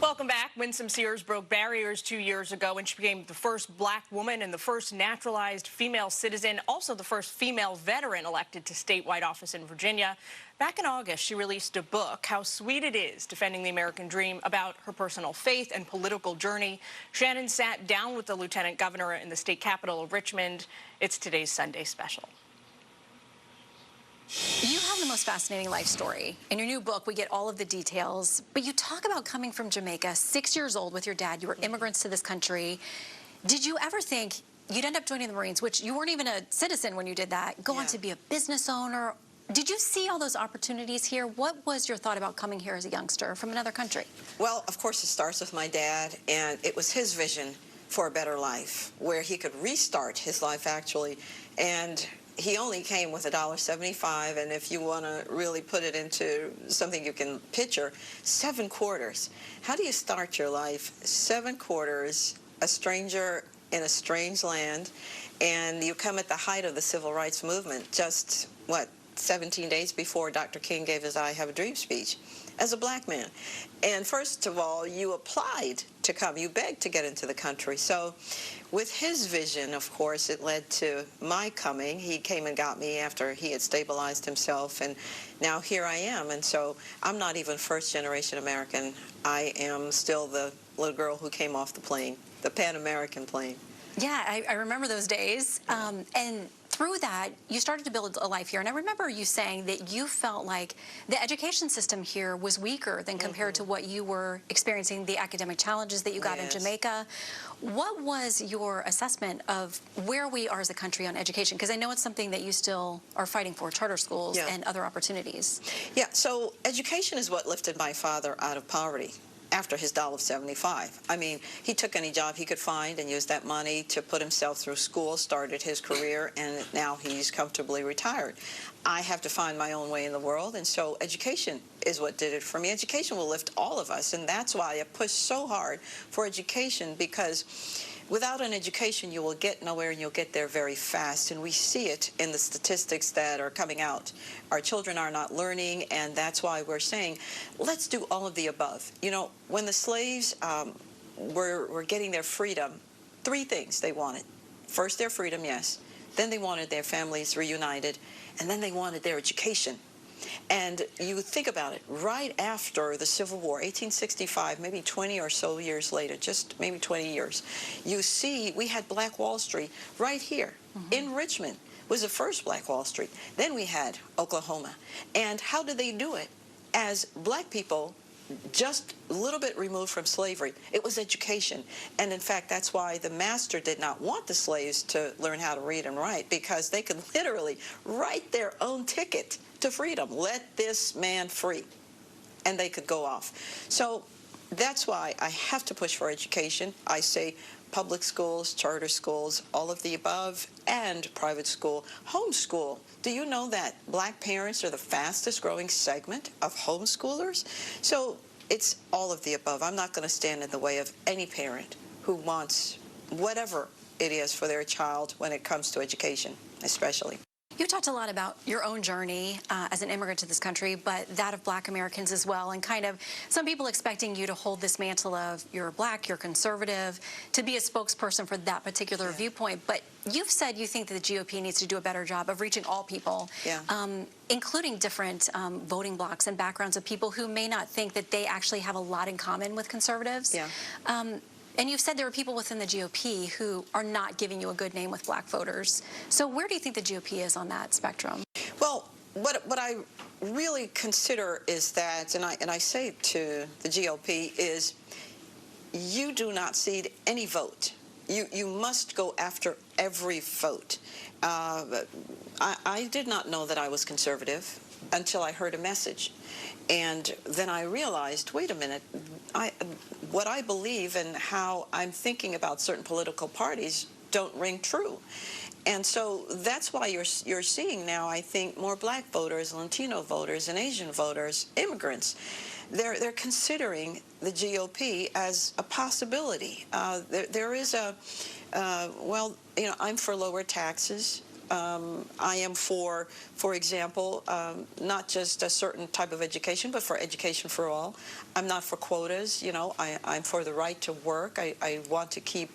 Welcome back. Winsome Sears broke barriers 2 years ago when she became the first black woman and the first naturalized female citizen, also the first female veteran elected to statewide office in Virginia. Back in August, she released a book, How Sweet It Is, Defending the American Dream, about her personal faith and political journey. Shannon sat down with the lieutenant governor in the state capital of Richmond. It's today's Sunday special. You have the most fascinating life story. In your new book, we get all of the details, but you talk about coming from Jamaica, 6 years old with your dad. You were immigrants to this country. Did you ever think you'd end up joining the Marines, which you weren't even a citizen when you did that, go on to be a business owner? Did you see all those opportunities here? What was your thought about coming here as a youngster from another country? Well, of course, it starts with my dad, and it was his vision for a better life, where he could restart his life, actually. And he only came with $1.75, and if you want to really put it into something you can picture, 7 quarters. How do you start your life? 7 quarters, a stranger in a strange land, and you come at the height of the civil rights movement, just, 17 days before Dr. King gave his I Have a Dream speech, as a black man. And first of all, you applied to come. You begged to get into the country. So with his vision, of course, it led to my coming. He came and got me after he had stabilized himself, and now here I am. And so I'm not even first-generation American. I am still the little girl who came off the plane, the Pan-American plane. Yeah, I remember those days. And through that, you started to build a life here. And I remember you saying that you felt like the education system here was weaker than compared to what you were experiencing, the academic challenges that you got in Jamaica. What was your assessment of where we are as a country on education? Because I know it's something that you still are fighting for, charter schools and other opportunities. Yeah, so education is what lifted my father out of poverty after his $1.75. I mean, he took any job he could find and used that money to put himself through school, started his career, and now he's comfortably retired. I have to find my own way in the world, and so education is what did it for me. Education will lift all of us, and that's why I push so hard for education, because without an education, you will get nowhere, and you'll get there very fast. And we see it in the statistics that are coming out. Our children are not learning, and that's why we're saying, let's do all of the above. You know, when the slaves were getting their freedom, 3 things they wanted. First, their freedom, yes. Then they wanted their families reunited, and then they wanted their education. And you think about it, right after the Civil War, 1865, maybe 20 or so years later, just maybe 20 years, you see we had Black Wall Street right here in Richmond. Was the first Black Wall Street. Then we had Oklahoma. And how did they do it? As black people, just a little bit removed from slavery, it was education. And in fact, that's why the master did not want the slaves to learn how to read and write, because they could literally write their own ticket to freedom. Let this man free. And they could go off. So that's why I have to push for education. I say public schools, charter schools, all of the above, and private school. Homeschool. Do you know that black parents are the fastest growing segment of homeschoolers? So it's all of the above. I'm not going to stand in the way of any parent who wants whatever it is for their child when it comes to education, especially. You talked a lot about your own journey as an immigrant to this country, but that of black Americans as well, and kind of some people expecting you to hold this mantle of you're black, you're conservative, to be a spokesperson for that particular viewpoint. But you've said you think that the GOP needs to do a better job of reaching all people, including different voting blocks and backgrounds of people who may not think that they actually have a lot in common with conservatives. And you've said there are people within the GOP who are not giving you a good name with black voters. So where do you think the GOP is on that spectrum? Well, what I really consider is that, and I say to the GOP, is you do not cede any vote. You must go after every vote. I did not know that I was conservative until I heard a message. And then I realized, wait a minute, what I believe and how I'm thinking about certain political parties don't ring true. And so that's why you're seeing now, I think, more black voters, Latino voters, and Asian voters, immigrants. They're considering the GOP as a possibility. There is a, well, you know, I'm for lower taxes. I am for example, not just a certain type of education, but for education for all. I'm not for quotas. You know, I'm for the right to work. I want to keep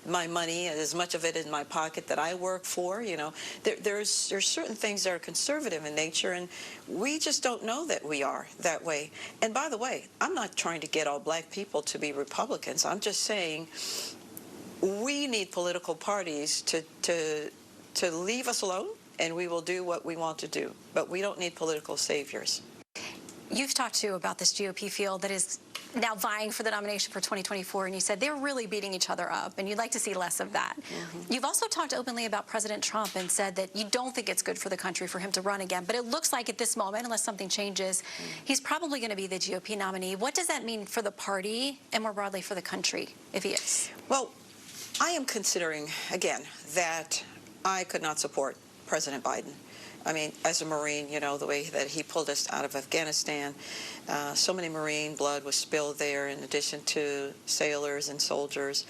my money, as much of it in my pocket that I work for. You know, there's certain things that are conservative in nature, and we just don't know that we are that way. And by the way, I'm not trying to get all black people to be Republicans. I'm just saying we need political parties to leave us alone, and we will do what we want to do. But we don't need political saviors. You've talked too about this GOP field that is now vying for the nomination for 2024, and you said they're really beating each other up, and you'd like to see less of that. You've also talked openly about President Trump and said that you don't think it's good for the country for him to run again, but it looks like at this moment, unless something changes, he's probably going to be the GOP nominee. What does that mean for the party and more broadly for the country, if he is? Well, I am considering, again, that I could not support President Biden. I mean, as a Marine, you know, the way that he pulled us out of Afghanistan, so many Marine blood was spilled there in addition to sailors and soldiers.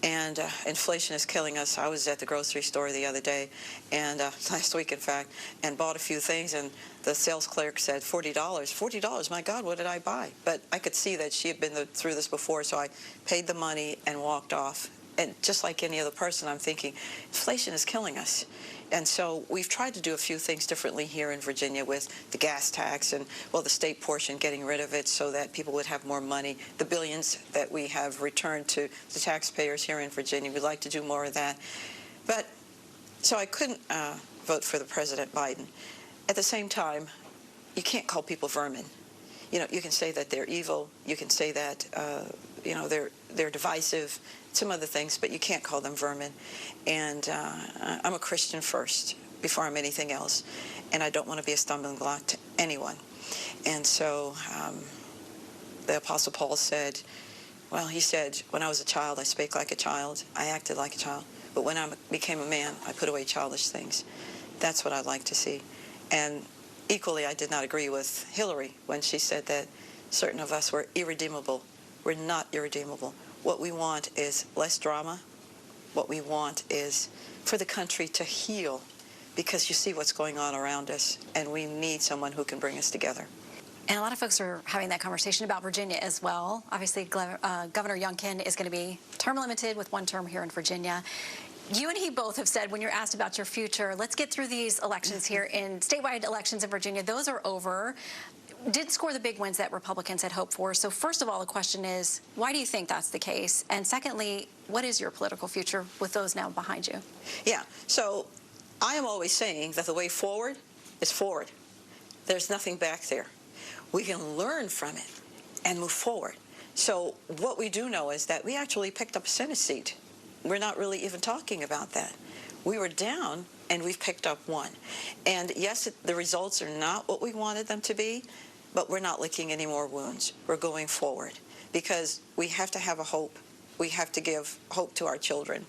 And inflation is killing us. I was at the grocery store the other day, and last week, in fact, and bought a few things, and the sales clerk said $40. $40, my God, what did I buy? But I could see that she had been through this before, so I paid the money and walked off. And just like any other person, I'm thinking, inflation is killing us. And so we've tried to do a few things differently here in Virginia with the gas tax and, well, the state portion, getting rid of it so that people would have more money. The billions that we have returned to the taxpayers here in Virginia, we'd like to do more of that. But so I couldn't vote for the President Biden. At the same time, you can't call people vermin. You know, you can say that they're evil. You can say that, you know, they're divisive, some other things, but you can't call them vermin. And I'm a Christian first, before I'm anything else. And I don't want to be a stumbling block to anyone. And so the Apostle Paul said, well, he said, when I was a child, I spake like a child. I acted like a child. But when I became a man, I put away childish things. That's what I'd like to see. And equally, I did not agree with Hillary when she said that certain of us were irredeemable. We're not irredeemable. What we want is less drama. What we want is for the country to heal, because you see what's going on around us, and we need someone who can bring us together. And a lot of folks are having that conversation about Virginia as well. Obviously, Governor Youngkin is going to be term limited with one term here in Virginia. You and he both have said, when you're asked about your future, let's get through these elections here in statewide elections in Virginia. Those are over. Did score the big wins that Republicans had hoped for. So first of all, the question is, why do you think that's the case? And secondly, what is your political future with those now behind you? Yeah, so I am always saying that the way forward is forward. There's nothing back there. We can learn from it and move forward. So what we do know is that we actually picked up a Senate seat. We're not really even talking about that. We were down, and we've picked up one. And yes, the results are not what we wanted them to be, but we're not licking any more wounds. We're going forward because we have to have a hope. We have to give hope to our children.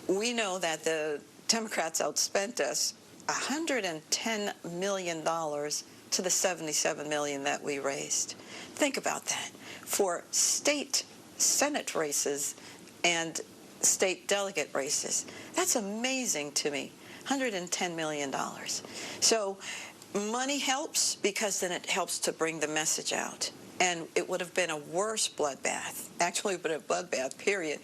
We know that the Democrats outspent us $110 million to the $77 million that we raised. Think about that. For state Senate races and state delegate races. That's amazing to me. $110 million. So money helps because then it helps to bring the message out. And it would have been a worse bloodbath, actually been a bloodbath, period,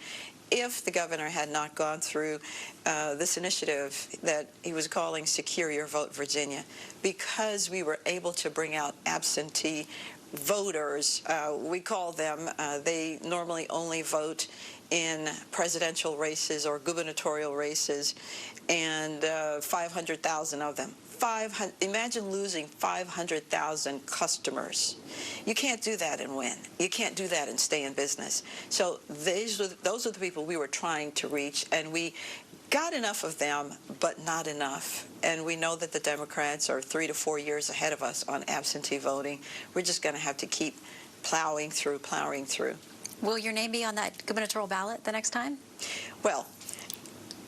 if the governor had not gone through this initiative that he was calling Secure Your Vote Virginia, because we were able to bring out absentee voters. We call them, they normally only vote in presidential races or gubernatorial races, and 500,000 of them. Imagine losing 500,000 customers. You can't do that and win. You can't do that and stay in business. So those are the people we were trying to reach, and we got enough of them, but not enough. And we know that the Democrats are 3 to 4 years ahead of us on absentee voting. We're just going to have to keep plowing through. Will your name be on that gubernatorial ballot the next time? Well,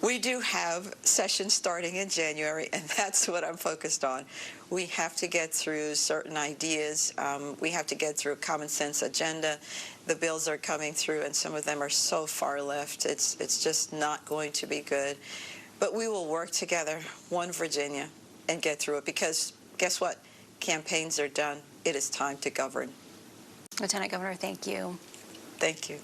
we do have sessions starting in January, and that's what I'm focused on. We have to get through certain ideas. We have to get through a common sense agenda. The bills are coming through, and some of them are so far left. It's just not going to be good. But we will work together, one Virginia, and get through it, because guess what? Campaigns are done. It is time to govern. Lieutenant Governor, thank you. Thank you.